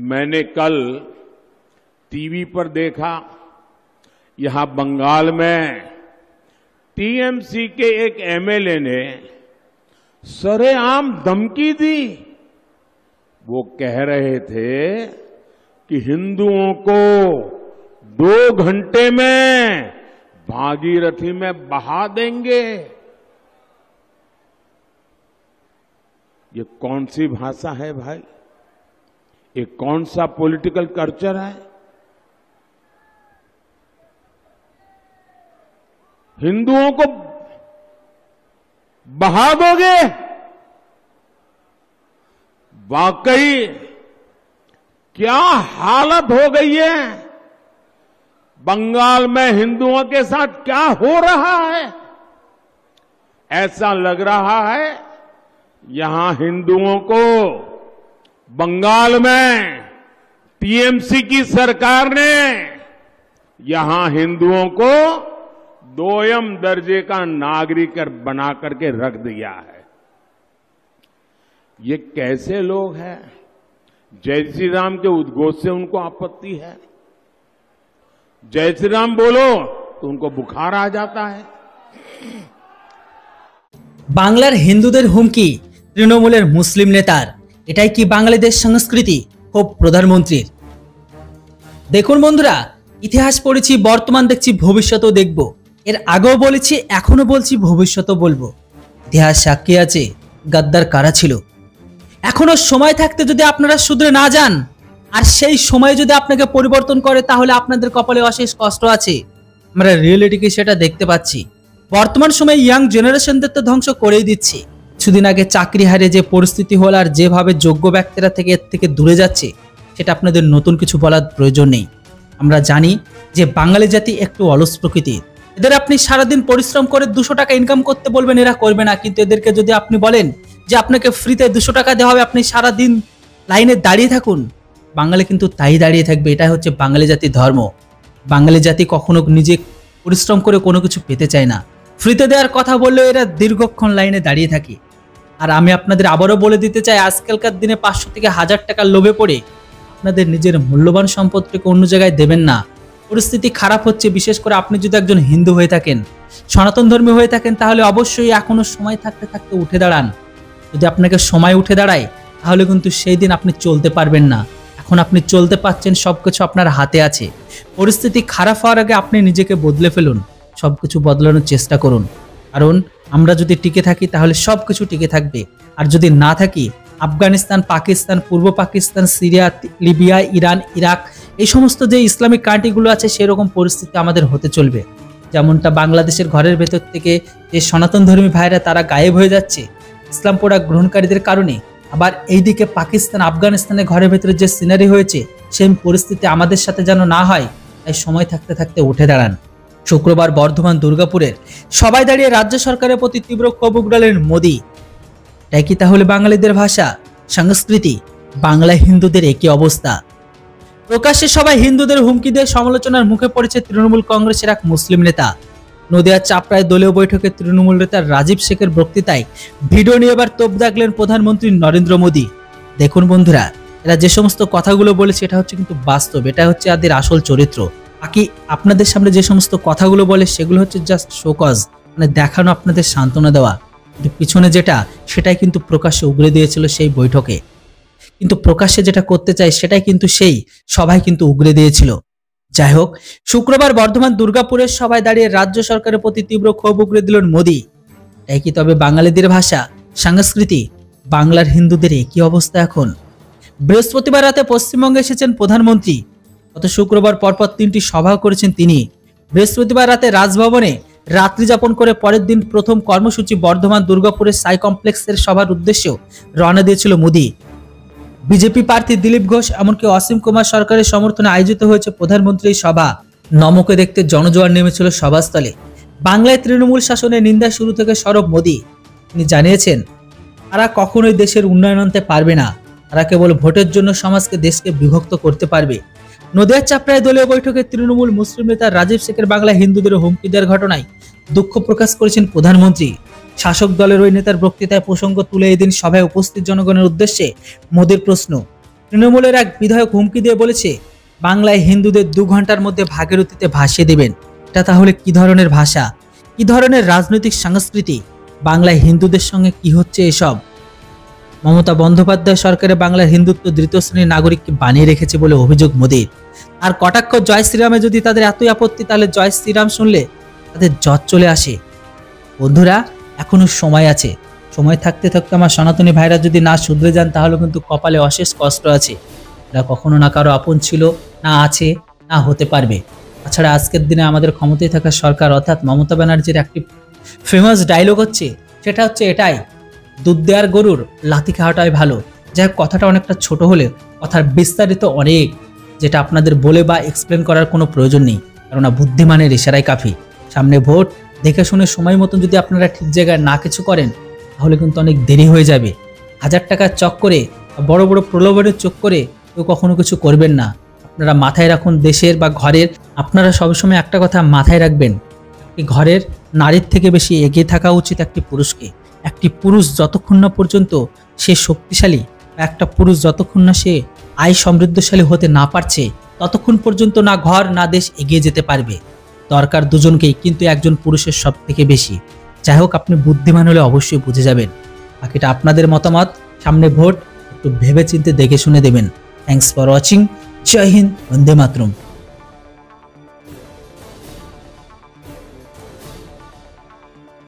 मैंने कल टीवी पर देखा, यहां बंगाल में टीएमसी के एक एमएलए ने सरेआम धमकी दी। वो कह रहे थे कि हिंदुओं को 2 घंटे में भागीरथी में बहा देंगे। ये कौन सी भाषा है भाई? ये कौन सा पॉलिटिकल कल्चर है? हिंदुओं को बहा दोगे? वाकई क्या हालत हो गई है? बंगाल में हिंदुओं के साथ क्या हो रहा है? ऐसा लग रहा है यहां हिंदुओं को बंगाल में टीएमसी की सरकार ने यहां हिंदुओं को 2ym दर्जे का नागरिक बना करके रख दिया है। ये कैसे लोग हैं? जय श्री राम के उद्घोष से उनको आपत्ति है, जय श्री राम बोलो तो उनको बुखार आ जाता है। বাংলার হিন্দুদের হুমকি তৃণমূলের মুসলিম নেতার, এটাই কি বাংলাদেশ সংস্কৃতি? হোক প্রধানমন্ত্রীর। দেখুন বন্ধুরা, ইতিহাস পড়েছি, বর্তমান দেখছি, ভবিষ্যতও দেখব। এর আগেও বলেছি, এখনো বলছি, ভবিষ্যতও বলবো। ইতিহাস সাক্ষী আছে গাদ্দার কারা ছিল। এখনো সময় থাকতে যদি আপনারা শুধরে না যান আর সেই সময় যদি আপনাকে পরিবর্তন করে, তাহলে আপনাদের কপালে অশেষ কষ্ট আছে। আমরা রিয়েলিটিকে সেটা দেখতে পাচ্ছি। বর্তমান সময়ে ইয়াং জেনারেশনদের তো ধ্বংস করেই দিচ্ছে। কিছুদিন আগে চাকরি হারিয়ে যে পরিস্থিতি হল আর যেভাবে যোগ্য ব্যক্তিরা এর থেকে দূরে যাচ্ছে, সেটা আপনাদের নতুন কিছু বলার প্রয়োজন নেই। আমরা জানি যে বাঙালি জাতি একটু অলস প্রকৃতির। এদের আপনি সারাদিন পরিশ্রম করে 200 টাকা ইনকাম করতে বলবেন, এরা করবে না। কিন্তু এদেরকে যদি আপনি বলেন যে আপনাকে ফ্রিতে 200 টাকা দেওয়া হবে, আপনি সারাদিন লাইনে দাঁড়িয়ে থাকুন, বাঙালি কিন্তু তাই দাঁড়িয়ে থাকবে। এটা হচ্ছে বাঙালি জাতির ধর্ম। বাঙালি জাতি কখনো নিজে পরিশ্রম করে কোনো কিছু পেতে চায় না। ফ্রিতে দেওয়ার কথা বললেও এরা দীর্ঘক্ষণ লাইনে দাঁড়িয়ে থাকে। আর আমি আপনাদের আবারও বলে দিতে চাই, আজকালকার দিনে 500 থেকে 1000 টাকার লোভে পড়ে আপনাদের নিজের মূল্যবান সম্পদটাকে অন্য জায়গায় দেবেন না। পরিস্থিতি খারাপ হচ্ছে। বিশেষ করে আপনি যদি একজন হিন্দু হয়ে থাকেন, সনাতন ধর্মী হয়ে থাকেন, তাহলে অবশ্যই এখনো সময় থাকতে থাকতে উঠে দাঁড়ান। যদি আপনাকে সময় উঠে দাঁড়ায়, তাহলে কিন্তু সেই দিন আপনি চলতে পারবেন না। এখন আপনি চলতে পারছেন, সবকিছু আপনার হাতে আছে। পরিস্থিতি খারাপ হওয়ার আগে আপনি নিজেকে বদলে ফেলুন, সবকিছু বদলানোর চেষ্টা করুন। কারণ আমরা যদি টিকে থাকি তাহলে সবকিছু টিকে থাকবে, আর যদি না থাকি, আফগানিস্তান, পাকিস্তান, পূর্ব Pakistan, Syria, Libya, Iran, Iraq, এই সমস্ত যে ইসলামিক কান্ট্রিগুলো আছে, সেরকম পরিস্থিতি আমাদের হতে চলবে। যেমনটা বাংলাদেশের ঘরের ভেতর থেকে যে সনাতন ধর্মী ভাইরা তারা গায়েব হয়ে যাচ্ছে ইসলাম প্রোডাক্ট গ্রহণকারীদের কারণে, আবার এইদিকে পাকিস্তান, আফগানিস্তানের ঘরের ভেতরে যে সিনারি হয়েছে, সেই পরিস্থিতি আমাদের সাথে যেন না হয়, তাই সময় থাকতে থাকতে উঠে দাঁড়ান। শুক্রবার বর্ধমান দুর্গাপুরের সবাই দাঁড়িয়ে রাজ্য সরকারের প্রতি তীব্র ক্ষোভ উগড়ালেন মোদী। তাই কি তাহলে বাঙালিদের ভাষা, সংস্কৃতি, বাংলা হিন্দুদের একই অবস্থা? প্রকাশ্যে সবাই হিন্দুদের হুমকি দিয়ে সমালোচনার মুখে পড়েছে তৃণমূল কংগ্রেসের এক মুসলিম নেতা। নদিয়ার চাপড়ায় দলীয় বৈঠকে তৃণমূল নেতা রাজীব শেখের বক্তৃতায় ভিডিও নিয়ে এবার তোপ দাগলেন প্রধানমন্ত্রী নরেন্দ্র মোদী। দেখুন বন্ধুরা, এরা যে সমস্ত কথাগুলো বলেছে, এটা হচ্ছে কিন্তু বাস্তব, এটা হচ্ছে এদের আসল চরিত্র। বাকি আপনাদের সামনে যে সমস্ত কথাগুলো বলে, সেগুলো হচ্ছে জাস্ট শোকজ, মানে দেখানো, আপনাদের সান্ত্বনা দেওয়া। কিন্তু পিছনে যেটা, সেটাই কিন্তু প্রকাশ্যে উগড়ে দিয়েছিল সেই বৈঠকে। কিন্তু প্রকাশ্যে যেটা করতে চায়, সেটাই কিন্তু সেই সবাই কিন্তু উগড়ে দিয়েছিল। যাই হোক, শুক্রবার বর্ধমান দুর্গাপুরের সবাই দাঁড়িয়ে রাজ্য সরকারের প্রতি তীব্র ক্ষোভ উগড়ে দিলেন মোদী। তাই কি তবে বাঙালিদের ভাষা, সংস্কৃতি, বাংলার হিন্দুদের একই অবস্থা এখন? বৃহস্পতিবার রাতে পশ্চিমবঙ্গে এসেছেন প্রধানমন্ত্রী। গত শুক্রবার পরপর 3টি সভা করেছেন তিনি। বৃহস্পতিবার রাতে রাজভবনে রাত্রি যাপন করে পরের দিন প্রথম কর্মসূচি বর্ধমান দুর্গাপুরের সাই কমপ্লেক্সের সভার উদ্দেশ্যেও রওনা দিয়েছিল মোদী। বিজেপি প্রার্থী দিলীপ ঘোষ, এমনকি অসীম কুমার সরকারের সমর্থনে আয়োজিত হয়েছে প্রধানমন্ত্রীর সভা। নমকে দেখতে জনজোয়ার নেমেছিল সভাস্থলে। বাংলায় তৃণমূল শাসনের নিন্দা শুরু থেকে সরব মোদী। তিনি জানিয়েছেন, তারা কখনোই দেশের উন্নয়ন আনতে পারবে না, তারা কেবল ভোটের জন্য সমাজকে, দেশকে বিভক্ত করতে পারবে। নদিয়ার চাপড়ায় দলীয় বৈঠকে তৃণমূল মুসলিম নেতা রাজীব শেখের বাংলায় হিন্দুদের হুমকি দেওয়ার ঘটনায় দুঃখ প্রকাশ করেছেন প্রধানমন্ত্রী। শাসক দলের ওই নেতার বক্তৃতায় প্রসঙ্গ তুলে এদিন সভায় উপস্থিত জনগণের উদ্দেশ্যে মোদীর প্রশ্ন, তৃণমূলের এক বিধায়ক হুমকি দিয়ে বলেছে বাংলায় হিন্দুদের 2 ঘন্টার মধ্যে ভাগীরথীতে ভাসিয়ে দেবেন। এটা তাহলে কি ধরনের ভাষা, কি ধরনের রাজনৈতিক সংস্কৃতি? বাংলায় হিন্দুদের সঙ্গে কি হচ্ছে এসব? মমতা বন্দ্যোপাধ্যায় সরকারে বাংলার হিন্দুত্ব দ্বিতীয় শ্রেণীর নাগরিককে বানিয়ে রেখেছে বলে অভিযোগ মোদীর। আর কটাক্ষ জয় শ্রীরামে যদি তাদের এতই আপত্তি, তাহলে জয় শ্রীরাম শুনলে তাদের জ্বর চলে আসে। বন্ধুরা, এখনো সময় আছে। সময় থাকতে থাকতে আমার সনাতনী ভাইরা যদি না শুধরে যান, তাহলে কিন্তু কপালে অশেষ কষ্ট আছে। এরা কখনো না কারো আপন ছিল, না আছে, না হতে পারবে। তাছাড়া আজকের দিনে আমাদের ক্ষমতায় থাকা সরকার অর্থাৎ মমতা ব্যানার্জির একটি ফেমাস ডায়লগ হচ্ছে, সেটা হচ্ছে এটাই, দুধ দেওয়ার গরুর লাথি খাওয়াটাই ভালো। যাই হোক, কথাটা অনেকটা ছোট হলে কথার বিস্তারিত অনেক, যেটা আপনাদের বলে বা এক্সপ্লেন করার কোনো প্রয়োজন নেই, কেননা বুদ্ধিমানের ইশারাই কাফি। সামনে ভোট, দেখে শুনে সময় মতন যদি আপনারা ঠিক জায়গায় না কিছু করেন, তাহলে কিন্তু অনেক দেরি হয়ে যাবে। 1000 টাকার চক করে, বড় বড় প্রলোভনের চোখ করে কেউ কখনো কিছু করবেন না। আপনারা মাথায় রাখুন, দেশের বা ঘরের, আপনারা সবসময় একটা কথা মাথায় রাখবেন, একটি ঘরের নারীর থেকে বেশি এগিয়ে থাকা উচিত একটি পুরুষকে। একটি পুরুষ যতক্ষণ না পর্যন্ত সে শক্তিশালী, বা একটা পুরুষ যতক্ষণ না সে আয় সমৃদ্ধশালী হতে না পারছে, ততক্ষণ পর্যন্ত না ঘর না দেশ এগিয়ে যেতে পারবে। দরকার দুজনকেই, কিন্তু একজন পুরুষের সব থেকে বেশি। যাই হোক, আপনি বুদ্ধিমান হলে অবশ্যই বুঝে যাবেন। বাকিটা আপনাদের মতামত, সামনে ভোট, একটু ভেবে চিন্তে দেখে শুনে দেবেন। Thanks for watching. জয় হিন্দ, বন্দে মাতরম।